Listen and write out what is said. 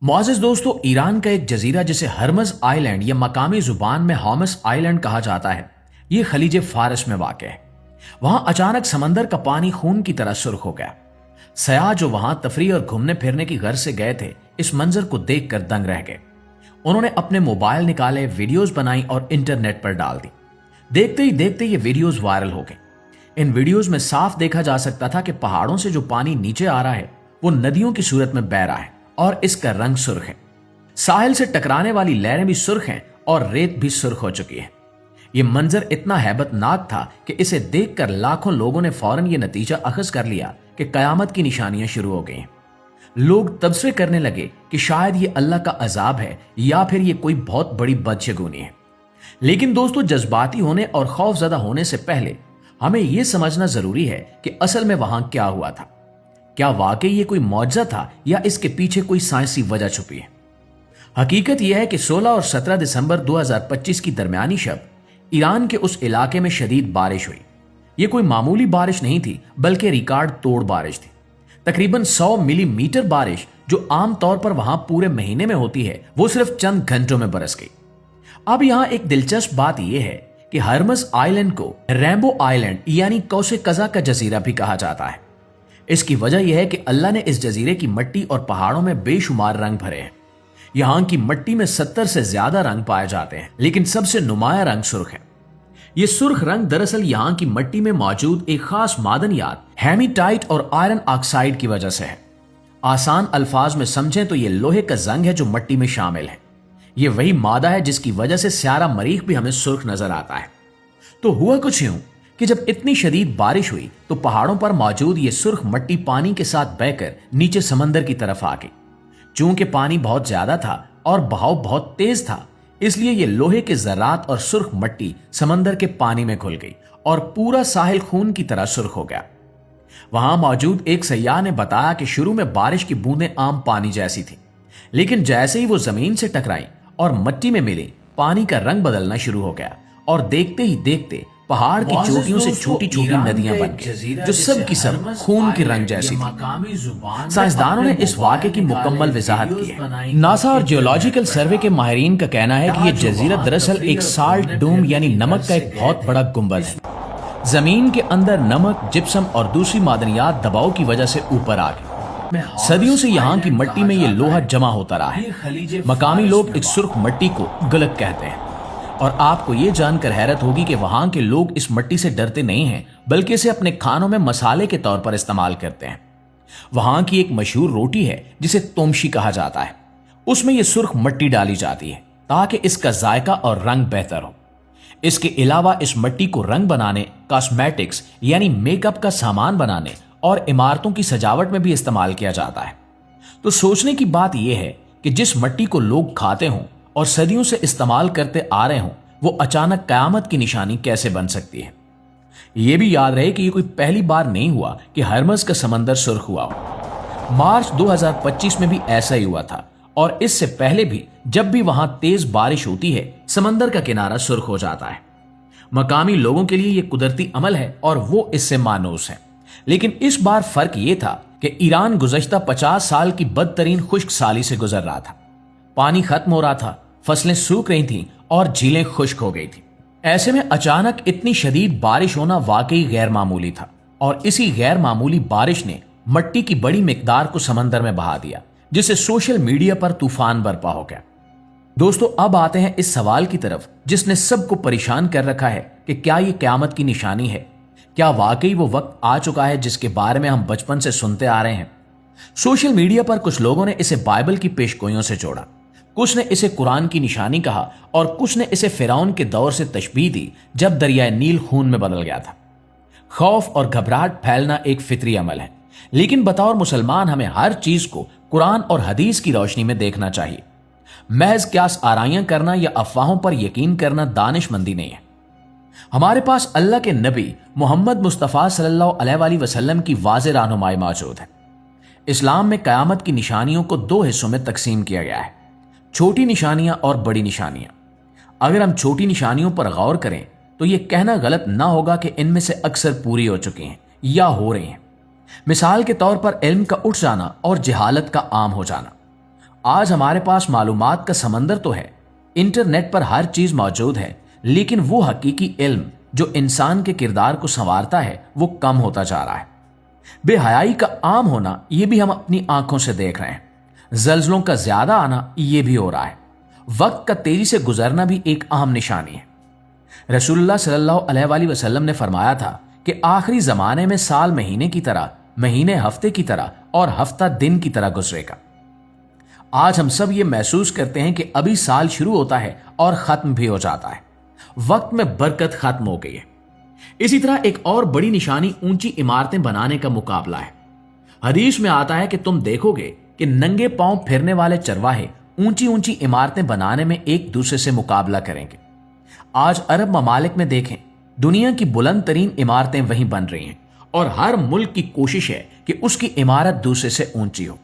मुआज़िज़ दोस्तों, ईरान का एक जजीरा जिसे हरमज आइलैंड या मकामी जुबान में हॉमस आइलैंड कहा जाता है, ये खलीज फारस में वाक़ है। वहां अचानक समंदर का पानी खून की तरह सुर्ख हो गया। सयाह जो वहां तफरी और घूमने फिरने की गर्ज से गए थे, इस मंजर को देखकर दंग रह गए। उन्होंने अपने मोबाइल निकाले, वीडियोस बनाई और इंटरनेट पर डाल दी। देखते ही देखते ये वीडियोस वायरल हो गए। इन वीडियोस में साफ देखा जा सकता था कि पहाड़ों से जो पानी नीचे आ रहा है वो नदियों की सूरत में बह रहा है और इसका रंग सुर्ख है। साहिल से टकराने वाली लहरें भी सुर्ख हैं और रेत भी सुर्ख हो चुकी है। यह मंजर इतना हैबतनाक था कि इसे देखकर लाखों लोगों ने फौरन ये नतीजा अखज कर लिया कि कयामत की निशानियां शुरू हो गई। लोग तबसरे करने लगे कि शायद ये अल्लाह का अजाब है या फिर ये कोई बहुत बड़ी बदशगुनी है। लेकिन दोस्तों, जज्बाती होने और खौफजदा होने से पहले हमें यह समझना जरूरी है कि असल में वहां क्या हुआ था। क्या वाकई ये कोई मौजज़ा था या इसके पीछे कोई साइंसी वजह छुपी है? हकीकत यह है कि 16 और 17 दिसंबर 2025 की दरमियानी शब ईरान के उस इलाके में शदीद बारिश हुई। यह कोई मामूली बारिश नहीं थी, बल्कि रिकॉर्ड तोड़ बारिश थी। तकरीबन 100 मिलीमीटर बारिश, जो आमतौर पर वहां पूरे महीने में होती है, वो सिर्फ चंद घंटों में बरस गई। अब यहां एक दिलचस्प बात यह है कि हरमज आइलैंड को रेनबो आइलैंड यानी कौसे कज़ा का जजीरा भी कहा जाता है। इसकी वजह यह है कि अल्लाह ने इस जजीरे की मिट्टी और पहाड़ों में बेशुमार रंग भरे हैं। यहां की मिट्टी में 70 से ज्यादा रंग पाए जाते हैं, लेकिन सबसे नुमाया रंग सुर्ख है। यह सुर्ख रंग दरअसल यहां की मिट्टी में मौजूद एक खास मादनियात हेमीटाइट और आयरन ऑक्साइड की वजह से है। आसान अल्फाज में समझें तो यह लोहे का जंग है जो मिट्टी में शामिल है। यह वही मादा है जिसकी वजह से स्यारा मरीख भी हमें सुर्ख नजर आता है। तो हुआ कुछ यूं कि जब इतनी शदीद बारिश हुई तो पहाड़ों पर मौजूद ये सुर्ख मिट्टी पानी के साथ बहकर नीचे समंदर की तरफ आ गई। चूंकि पानी बहुत ज्यादा था और बहाव बहुत तेज था, इसलिए ये लोहे के जरात और सुर्ख मिट्टी समंदर के पानी में घुल गई और पूरा साहिल खून की तरह सुर्ख हो गया। वहां मौजूद एक सयाह ने बताया कि शुरू में बारिश की बूंदें आम पानी जैसी थी, लेकिन जैसे ही वो जमीन से टकराई और मिट्टी में मिली, पानी का रंग बदलना शुरू हो गया और देखते ही देखते पहाड़ की चोटियों से छोटी छोटी नदियां बन गई, जो सब की सब खून के रंग जैसी थी। साइंसदानों ने इस वाक़े की मुकम्मल वजाहत की है। नासा और जियोलॉजिकल सर्वे के माहिरीन का कहना है कि यह जजीरा दरअसल एक साल्ट डोम यानी नमक का एक बहुत बड़ा गुंबद है। जमीन के अंदर नमक, जिप्सम और दूसरी मादनियात दबाव की वजह से ऊपर आ गई। सदियों से यहाँ की मिट्टी में यह लोहा जमा होता रहा है। मकामी लोग इस सुर्ख मिट्टी को गलक कहते हैं और आपको ये जानकर हैरत होगी कि वहां के लोग इस मिट्टी से डरते नहीं हैं, बल्कि इसे अपने खानों में मसाले के तौर पर इस्तेमाल करते हैं। वहां की एक मशहूर रोटी है जिसे तोमशी कहा जाता है। उसमें यह सुर्ख मिट्टी डाली जाती है ताकि इसका जायका और रंग बेहतर हो। इसके अलावा इस मिट्टी को रंग बनाने, कॉस्मेटिक्स यानी मेकअप का सामान बनाने और इमारतों की सजावट में भी इस्तेमाल किया जाता है। तो सोचने की बात यह है कि जिस मिट्टी को लोग खाते हों और सदियों से इस्तेमाल करते आ रहे हों, वो अचानक कयामत की निशानी कैसे बन सकती है। यह भी याद रहे कि यह कोई पहली बार नहीं हुआ कि हरमज का समंदर सुर्ख हुआ हो। मार्च 2025 में भी ऐसा ही हुआ था और इससे पहले भी जब भी वहां तेज बारिश होती है, समंदर का किनारा सुर्ख हो जाता है। मकामी लोगों के लिए यह कुदरती अमल है और वो इससे मानूस है। लेकिन इस बार फर्क यह था कि ईरान गुज़श्ता 50 साल की बदतरीन खुश्क साली से गुजर रहा था। पानी खत्म हो रहा था, फसलें सूख रही थीं और झीलें खुश्क हो गई थी। ऐसे में अचानक इतनी शदीद बारिश होना वाकई गैर मामूली था और इसी गैर मामूली बारिश ने मिट्टी की बड़ी मिकदार को समंदर में बहा दिया, जिससे सोशल मीडिया पर तूफान बरपा हो गया। दोस्तों, अब आते हैं इस सवाल की तरफ जिसने सबको परेशान कर रखा है कि क्या यह क़यामत की निशानी है? क्या वाकई वो वक्त आ चुका है जिसके बारे में हम बचपन से सुनते आ रहे हैं? सोशल मीडिया पर कुछ लोगों ने इसे बाइबल की पेशगोइयों से जोड़ा, कुछ ने इसे कुरान की निशानी कहा और कुछ ने इसे फिरौन के दौर से तशबीह दी जब दरियाए नील खून में बदल गया था। खौफ और घबराहट फैलना एक फितरी अमल है, लेकिन बतौर मुसलमान हमें हर चीज को कुरान और हदीस की रोशनी में देखना चाहिए। महज क्यास आराइयां करना या अफवाहों पर यकीन करना दानिशमंदी नहीं है। हमारे पास अल्लाह के नबी मोहम्मद मुस्तफ़ा सल्लल्लाहु अलैहि वसल्लम की वाज़ेह रहनुमाई मौजूद है। इस्लाम में क़यामत की निशानियों को दो हिस्सों में तकसीम किया गया है, छोटी निशानियां और बड़ी निशानियां। अगर हम छोटी निशानियों पर गौर करें तो यह कहना गलत ना होगा कि इनमें से अक्सर पूरी हो चुकी हैं या हो रही हैं। मिसाल के तौर पर इल्म का उठ जाना और जहालत का आम हो जाना। آج ہمارے پاس معلومات کا سمندر تو ہے، انٹرنیٹ پر ہر چیز موجود ہے، لیکن وہ حقیقی علم جو انسان کے کردار کو سنوارتا ہے وہ کم ہوتا جا رہا ہے۔ بے حیائی کا عام ہونا یہ بھی ہم اپنی آنکھوں سے دیکھ رہے ہیں، زلزلوں کا زیادہ آنا یہ بھی ہو رہا ہے، وقت کا تیزی سے گزرنا بھی ایک اہم نشانی ہے۔ رسول اللہ صلی اللہ علیہ وآلہ وسلم نے فرمایا تھا کہ آخری زمانے میں سال مہینے کی طرح، مہینے ہفتے کی طرح اور ہفتہ دن کی طرح گزرے گا۔ آج ہم سب یہ محسوس کرتے ہیں کہ ابھی سال شروع ہوتا ہے اور ختم بھی ہو جاتا ہے، وقت میں برکت ختم ہو گئی ہے۔ اسی طرح ایک اور بڑی نشانی اونچی عمارتیں بنانے کا مقابلہ ہے۔ حدیث میں آتا ہے کہ تم دیکھو گے کہ ننگے پاؤں پھرنے والے چرواہے اونچی اونچی عمارتیں بنانے میں ایک دوسرے سے مقابلہ کریں گے۔ آج عرب ممالک میں دیکھیں، دنیا کی بلند ترین عمارتیں وہیں بن رہی ہیں اور ہر ملک کی کوشش ہے کہ اس کی عمارت دوسرے سے اونچی ہو۔